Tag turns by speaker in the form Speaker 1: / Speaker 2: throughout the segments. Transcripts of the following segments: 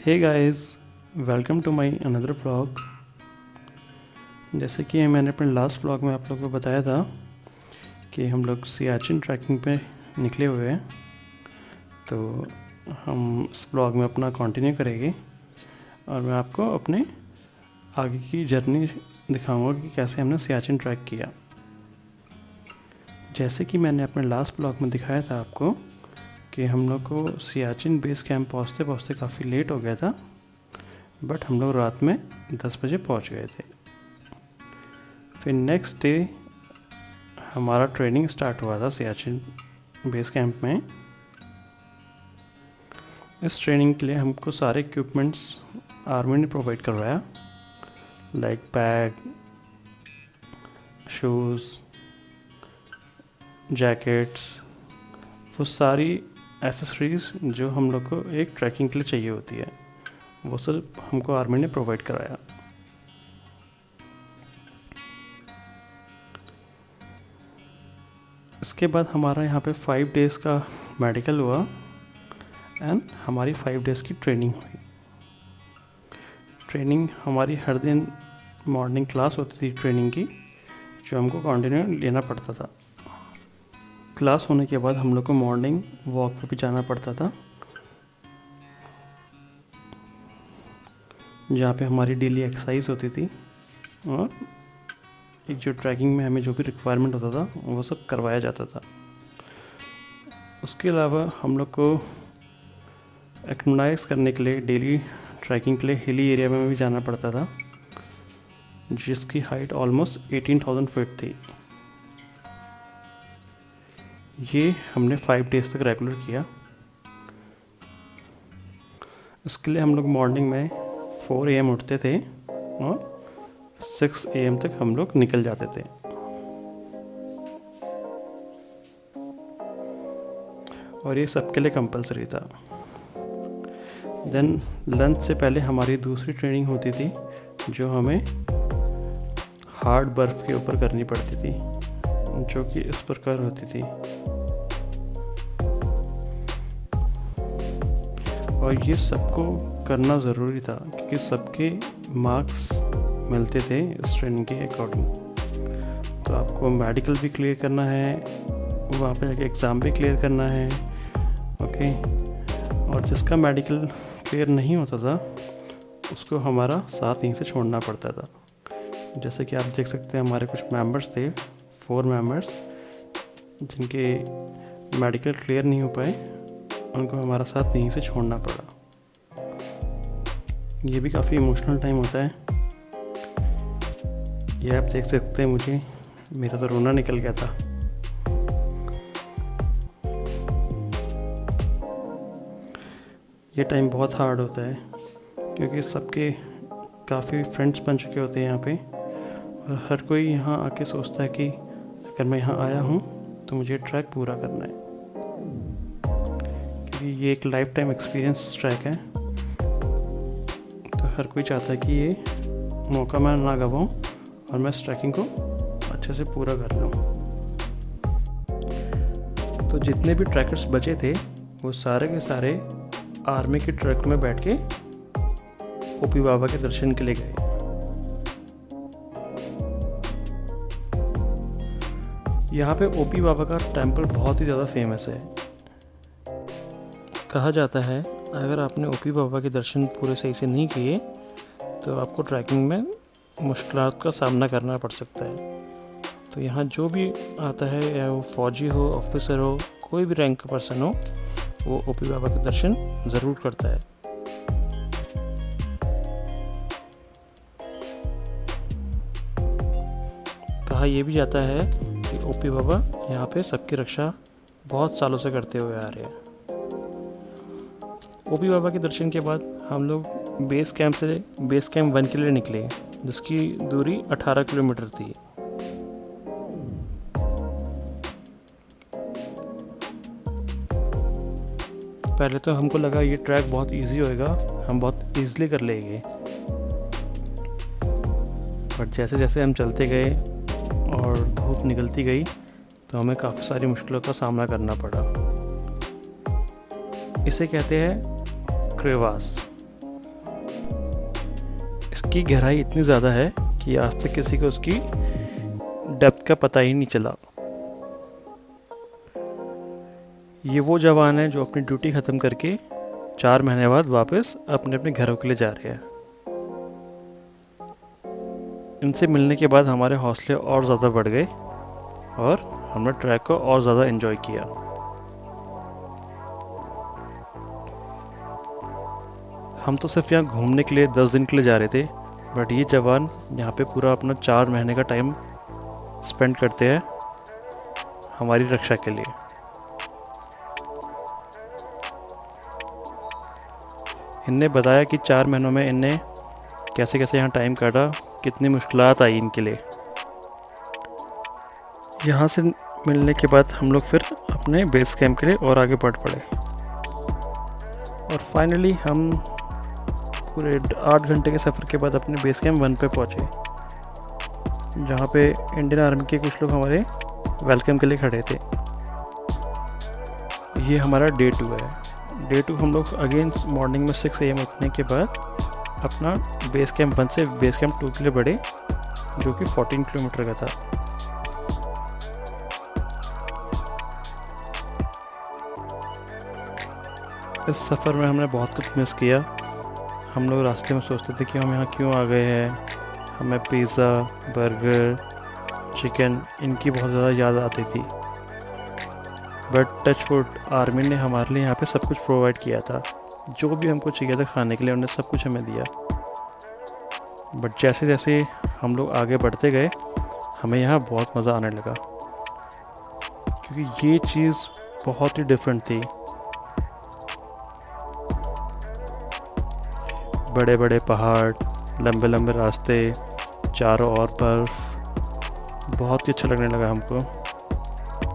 Speaker 1: Hey guys, welcome to my another vlog. जैसे कि मैंने अपने लास्ट व्लॉग में आप लोगों को बताया था कि हम लोग सियाचिन ट्रैकिंग पे निकले हुए हैं, तो हम इस व्लॉग में अपना कंटिन्यू करेंगे और मैं आपको अपने आगे की जर्नी दिखाऊंगा कि कैसे हमने सियाचिन ट्रैक किया। जैसे कि मैंने अपने लास्ट व्लॉग में दिखाया था आपको कि हम लोग को सियाचिन बेस कैंप पहुँचते पहुँचते काफ़ी लेट हो गया था, बट हम लोग रात में 10 बजे पहुँच गए थे। फिर नेक्स्ट डे हमारा ट्रेनिंग स्टार्ट हुआ था सियाचिन बेस कैंप में। इस ट्रेनिंग के लिए हमको सारे इक्विपमेंट्स आर्मी ने प्रोवाइड करवाया, लाइक बैग, शूज़, जैकेट्स, वो सारी एसेसरीज़ जो हम लोग को एक ट्रैकिंग के लिए चाहिए होती है, वो सब हमको आर्मी ने प्रोवाइड कराया। इसके बाद हमारा यहाँ पे 5 डेज़ का मेडिकल हुआ एंड हमारी 5 डेज़ की ट्रेनिंग हुई। ट्रेनिंग हमारी हर दिन मॉर्निंग क्लास होती थी ट्रेनिंग की, जो हमको कंटिन्यू लेना पड़ता था। क्लास होने के बाद हम लोग को मॉर्निंग वॉक पे भी जाना पड़ता था, जहाँ पे हमारी डेली एक्सरसाइज होती थी और एक जो ट्रैकिंग में हमें जो भी रिक्वायरमेंट होता था वो सब करवाया जाता था। उसके अलावा हम लोग को एक्टिवाइज करने के लिए डेली ट्रैकिंग के लिए हिली एरिया में भी जाना पड़ता था, जिसकी हाइट ऑलमोस्ट 18,000 फीट थी। ये हमने 5 डेज़ तक रेगुलर किया। इसके लिए हम लोग मॉर्निंग में 4 AM उठते थे और 6 AM तक हम लोग निकल जाते थे। और ये सबके लिए कंपलसरी था। देन लंच से पहले हमारी दूसरी ट्रेनिंग होती थी, जो हमें हार्ड बर्फ़ के ऊपर करनी पड़ती थी, जो कि इस प्रकार होती थी। और ये सबको करना ज़रूरी था क्योंकि सबके मार्क्स मिलते थे इस ट्रेनिंग के अकॉर्डिंग। तो आपको मेडिकल भी क्लियर करना है, वहाँ पे एक एग्ज़ाम भी क्लियर करना है, ओके। और जिसका मेडिकल क्लियर नहीं होता था उसको हमारा साथ यहीं से छोड़ना पड़ता था। जैसे कि आप देख सकते हैं हमारे कुछ मेंबर्स थे, 4 मेंबर्स, जिनके मेडिकल क्लियर नहीं हो पाए, उनको हमारा साथ यहीं से छोड़ना पड़ा। ये भी काफ़ी इमोशनल टाइम होता है। ये आप देख सकते हैं, मुझे मेरा तो रोना निकल गया था। ये टाइम बहुत हार्ड होता है क्योंकि सबके काफ़ी फ्रेंड्स बन चुके होते हैं यहाँ पे, और हर कोई यहाँ आके सोचता है कि अगर मैं यहाँ आया हूँ तो मुझे ट्रैक पूरा करना है, क्योंकि ये एक लाइफ टाइम एक्सपीरियंस ट्रैक है। तो हर कोई चाहता है कि ये मौका मैं ना गवाऊँ और मैं इस ट्रैकिंग को अच्छे से पूरा कर लूँ। तो जितने भी ट्रैकर्स बचे थे वो सारे के सारे आर्मी के ट्रक में बैठ के ओपी बाबा के दर्शन के लिए गए। यहाँ पे ओपी बाबा का टेंपल बहुत ही ज़्यादा फेमस है। कहा जाता है अगर आपने ओपी बाबा के दर्शन पूरे सही से नहीं किए तो आपको ट्रैकिंग में मुश्किलात का सामना करना पड़ सकता है। तो यहाँ जो भी आता है, या वो फौजी हो, ऑफिसर हो, कोई भी रैंक का पर्सन हो, वो ओपी बाबा के दर्शन ज़रूर करता है। कहा यह भी जाता है कि ओपी बाबा यहाँ पे सबकी रक्षा बहुत सालों से करते हुए आ रहे हैं। ओपी बाबा के दर्शन के बाद हम लोग बेस कैंप 1 के लिए निकले, जिसकी दूरी 18 किलोमीटर थी। पहले तो हमको लगा ये ट्रैक बहुत इजी होएगा, हम बहुत इजीली कर लेंगे, बट जैसे जैसे हम चलते गए और धूप निकलती गई तो हमें काफ़ी सारी मुश्किलों का सामना करना पड़ा। इसे कहते हैं क्रेवास। इसकी गहराई इतनी ज़्यादा है कि आज तक किसी को उसकी डेप्थ का पता ही नहीं चला। ये वो जवान है जो अपनी ड्यूटी ख़त्म करके 4 महीने बाद वापस अपने अपने घरों के लिए जा रहे हैं। इनसे मिलने के बाद हमारे हौसले और ज़्यादा बढ़ गए और हमने ट्रैक को और ज़्यादा एंजॉय किया। हम तो सिर्फ यहाँ घूमने के लिए 10 दिन के लिए जा रहे थे, बट ये जवान यहाँ पे पूरा अपना 4 महीने का टाइम स्पेंड करते हैं हमारी रक्षा के लिए। इनने बताया कि 4 महीनों में इनने कैसे कैसे यहाँ टाइम काटा, कितनी मुश्किलात आई इनके लिए। यहाँ से मिलने के बाद हम लोग फिर अपने बेस कैंप के लिए और आगे बढ़ पड़े और फाइनली हम पूरे 8 घंटे के सफ़र के बाद अपने बेस कैंप 1 पे पहुँचे, जहाँ पे इंडियन आर्मी के कुछ लोग हमारे वेलकम के लिए खड़े थे। ये हमारा डे 2 है। डे 2 हम लोग अगेन मॉर्निंग में 6 AM उठने के बाद अपना बेस कैंप 1 से बेस कैंप 2 के लिए बढ़े, जो कि 14 किलोमीटर का था। इस सफ़र में हमने बहुत कुछ मिस किया। हम लोग रास्ते में सोचते थे कि हम यहाँ क्यों आ गए हैं। हमें पिज़्ज़ा, बर्गर, चिकन इनकी बहुत ज़्यादा याद आती थी, बट टच वुड आर्मी ने हमारे लिए यहाँ पे सब कुछ प्रोवाइड किया था। जो भी हमको चाहिए था खाने के लिए उन्होंने सब कुछ हमें दिया। बट जैसे जैसे हम लोग आगे बढ़ते गए हमें यहाँ बहुत मज़ा आने लगा, क्योंकि ये चीज़ बहुत ही डिफरेंट थी। बड़े बड़े पहाड़, लंबे लंबे रास्ते, चारों ओर बर्फ़, बहुत ही अच्छा लगने लगा हमको।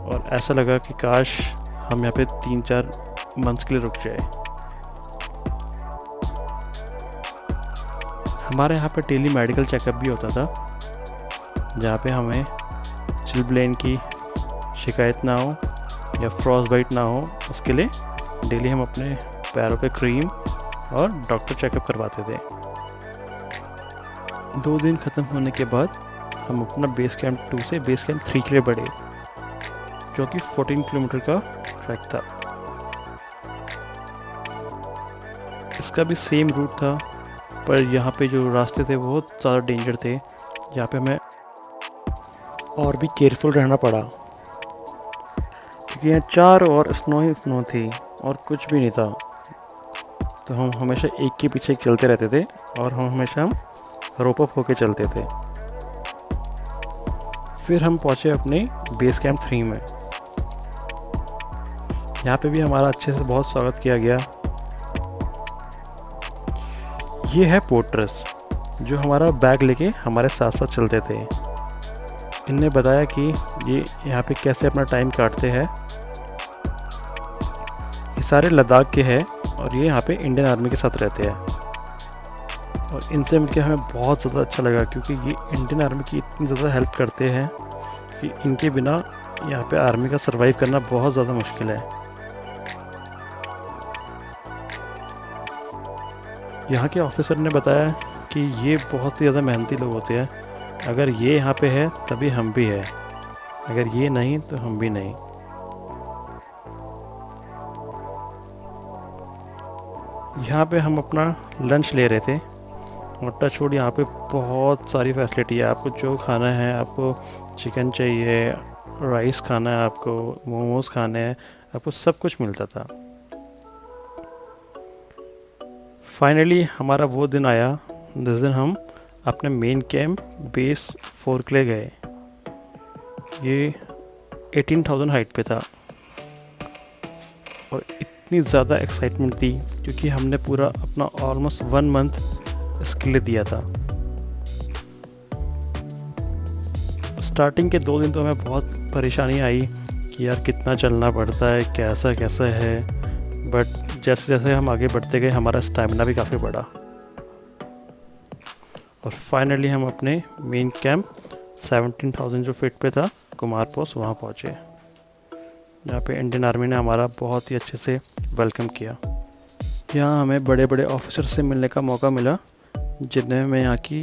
Speaker 1: और ऐसा लगा कि काश हम यहाँ पे 3-4 मंथ्स के लिए रुक जाए। हमारे यहाँ पे डेली मेडिकल चेकअप भी होता था, जहाँ पे हमें चिलब्लेन की शिकायत ना हो या फ्रॉस्ट बाइट ना हो, उसके लिए डेली हम अपने पैरों पे क्रीम और डॉक्टर चेकअप करवाते थे। 2 दिन ख़त्म होने के बाद हम अपना बेस कैंप 2 से बेस कैंप 3 के लिए बढ़े, जो कि 14 किलोमीटर का ट्रैक था। इसका भी सेम रूट था, पर यहाँ पे जो रास्ते थे बहुत ज़्यादा डेंजर थे, जहाँ पे हमें और भी केयरफुल रहना पड़ा, क्योंकि यहाँ चारों ओर स्नो ही स्नो थी और कुछ भी नहीं था। तो हम हमेशा एक के पीछे एक चलते रहते थे और हम हमेशा रोप अप होके चलते थे। फिर हम पहुँचे अपने बेस कैंप 3 में। यहाँ पे भी हमारा अच्छे से बहुत स्वागत किया गया। ये है पोर्टर्स, जो हमारा बैग लेके हमारे साथ साथ चलते थे। इनने बताया कि ये यहाँ पे कैसे अपना टाइम काटते हैं। ये सारे लद्दाख के हैं और ये यहाँ पे इंडियन आर्मी के साथ रहते हैं। और इनसे मिलकर हमें बहुत ज़्यादा अच्छा लगा, क्योंकि ये इंडियन आर्मी की इतनी ज़्यादा हेल्प करते हैं कि इनके बिना यहाँ पे आर्मी का सरवाइव करना बहुत ज़्यादा मुश्किल है। यहाँ के ऑफिसर ने बताया कि ये बहुत ही ज़्यादा मेहनती लोग होते हैं। अगर ये यहाँ पे है तभी हम भी है, अगर ये नहीं तो हम भी नहीं। यहाँ पे हम अपना लंच ले रहे थे और टच वुड यहाँ पे बहुत सारी फैसिलिटी है। आपको जो खाना है, आपको चिकन चाहिए, राइस खाना है, आपको मोमोज खाने हैं, आपको सब कुछ मिलता था। फाइनली हमारा वो दिन आया जिस दिन हम अपने मेन कैंप बेस 4 के लिए गए। ये 18,000 हाइट पे था और इतनी ज़्यादा एक्साइटमेंट थी, क्योंकि हमने पूरा अपना ऑलमोस्ट 1 मंथ इसके लिए दिया था। स्टार्टिंग के 2 दिन तो हमें बहुत परेशानी आई कि यार कितना चलना पड़ता है, कैसा कैसा है। बट जैसे जैसे हम आगे बढ़ते गए हमारा स्टैमिना भी काफ़ी बढ़ा और फाइनली हम अपने मेन कैंप 17,000 जो फीट पे था कुमार पोस्ट, वहाँ पहुँचे, जहाँ पे इंडियन आर्मी ने हमारा बहुत ही अच्छे से वेलकम किया। यहाँ हमें बड़े बड़े ऑफिसर से मिलने का मौका मिला, जिनमें मैं यहाँ की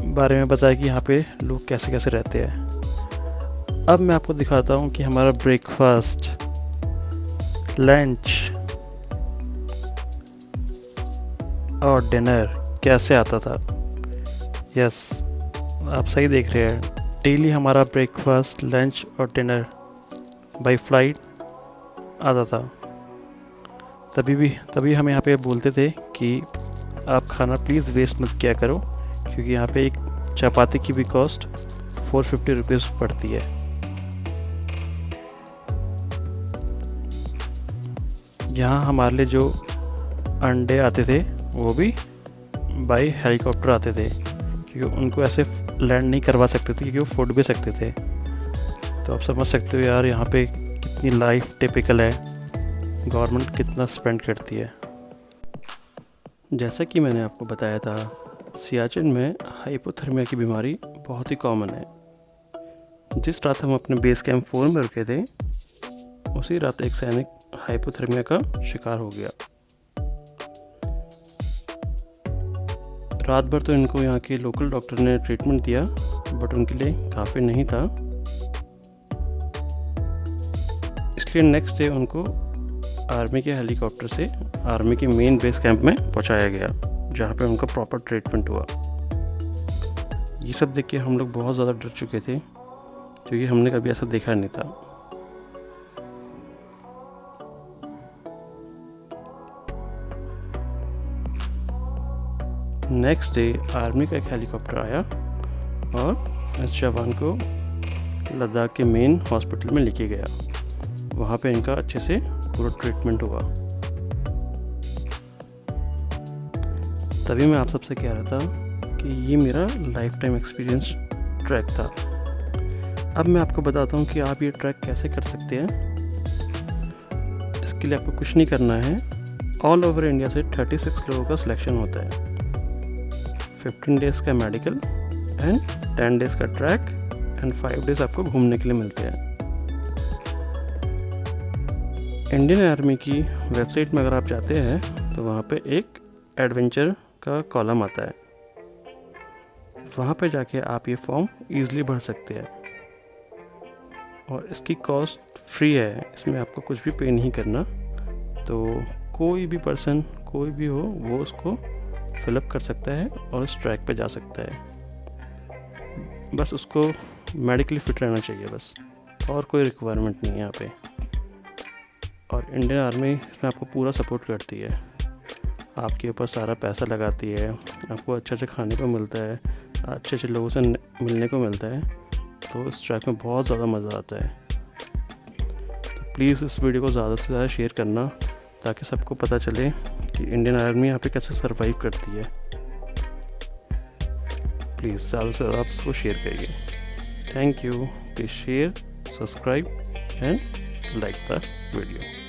Speaker 1: बारे में बताया कि यहाँ पे लोग कैसे कैसे रहते हैं। अब मैं आपको दिखाता हूँ कि हमारा ब्रेकफास्ट, लंच और डिनर कैसे आता था। यस, आप सही देख रहे हैं, डेली हमारा ब्रेकफास्ट, लंच और डिनर बाय फ्लाइट आता था। तभी हम यहाँ पे बोलते थे कि आप खाना प्लीज़ वेस्ट मत किया करो, क्योंकि यहाँ पे एक चपाती की भी कॉस्ट 450 रुपीज़ पड़ती है। यहाँ हमारे लिए जो अंडे आते थे वो भी बाय हेलीकॉप्टर आते थे, क्योंकि उनको ऐसे लैंड नहीं करवा सकते थे, क्योंकि वो फुट भी सकते थे। तो आप समझ सकते हो यार यहाँ पे कितनी लाइफ टिपिकल है, गवर्नमेंट कितना स्पेंड करती है। जैसा कि मैंने आपको बताया था, सियाचिन में हाइपोथर्मिया की बीमारी बहुत ही कॉमन है। जिस रात हम अपने बेस कैंप 4 में रुके थे, उसी रात एक सैनिक हाइपोथर्मिया का शिकार हो गया। रात भर तो इनको यहाँ के लोकल डॉक्टर ने ट्रीटमेंट दिया, बट उनके लिए काफ़ी नहीं था। इसलिए नेक्स्ट डे उनको आर्मी के हेलीकॉप्टर से आर्मी के मेन बेस कैंप में पहुँचाया गया, जहाँ पे उनका प्रॉपर ट्रीटमेंट हुआ। ये सब देख के हम लोग बहुत ज़्यादा डर चुके थे, क्योंकि हमने कभी ऐसा देखा नहीं था। नेक्स्ट डे आर्मी का एक हेलीकॉप्टर आया और इस जवान को लद्दाख के मेन हॉस्पिटल में लेके गया। वहाँ पे इनका अच्छे से पूरा ट्रीटमेंट हुआ। तभी मैं आप सबसे कह रहा था कि ये मेरा लाइफ टाइम एक्सपीरियंस ट्रैक था। अब मैं आपको बताता हूँ कि आप ये ट्रैक कैसे कर सकते हैं। इसके लिए आपको कुछ नहीं करना है। ऑल ओवर इंडिया से 36 लोगों का सिलेक्शन होता है। 15 डेज़ का मेडिकल एंड 10 डेज़ का ट्रैक एंड 5 डेज़ आपको घूमने के लिए मिलते हैं। इंडियन आर्मी की वेबसाइट में अगर आप जाते हैं तो वहाँ पे एक एडवेंचर का कॉलम आता है। वहाँ पे जाके आप ये फॉर्म ईज़िली भर सकते हैं और इसकी कॉस्ट फ्री है। इसमें आपको कुछ भी पे नहीं करना। तो कोई भी पर्सन, कोई भी हो, वो उसको फिलअप कर सकता है और इस ट्रैक पे जा सकता है। बस उसको मेडिकली फिट रहना चाहिए बस, और कोई रिक्वायरमेंट नहीं है यहाँ पे। और इंडियन आर्मी इसमें आपको पूरा सपोर्ट करती है, आपके ऊपर सारा पैसा लगाती है, आपको अच्छा अच्छा खाने को मिलता है, अच्छे अच्छे लोगों से मिलने को मिलता है। तो इस ट्रैक में बहुत ज़्यादा मज़ा आता है। तो प्लीज़ इस वीडियो को ज़्यादा से ज़्यादा शेयर करना, ताकि सबको पता चले कि इंडियन आर्मी यहाँ पे कैसे सरवाइव करती है। प्लीज़ ज़्यादा से ज़्यादा आप इसको शेयर करिए। Thank you. Please share, subscribe and like the video.